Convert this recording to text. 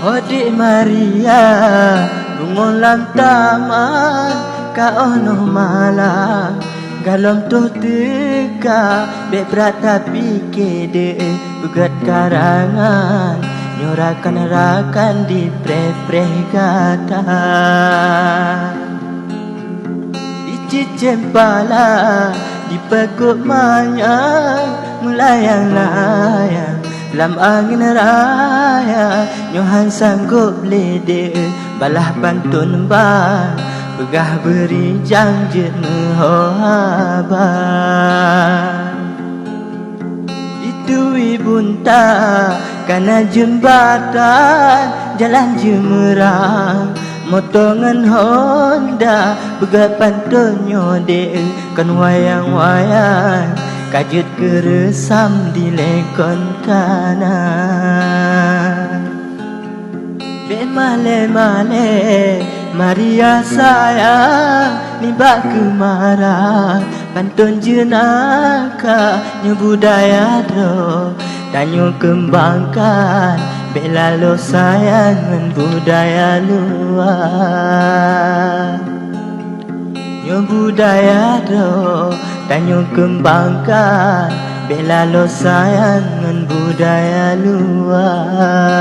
Dik Maria bungon lam taman ka ono malam galom tu teka be berata pikir ugat karangan nyorakan rakan di pre-pre kata dicicem pala di pekuk manyang melayang-layang lam angin raya nyohan sanggup lede balah pantun bang pegah beri janjet mehohabang itu ibunta kana jembatan jalan jemerang motongan Honda pegah pantun nyode kan wayang-wayang kajut keresam di lekon kanan. Be male-male Maria sayang nibak kemarang pantun jenaka nyo budaya do danyo kembangkan be lalu sayang budaya luar nyo budaya do danyo kembangkan bela lo sayang budaya luar.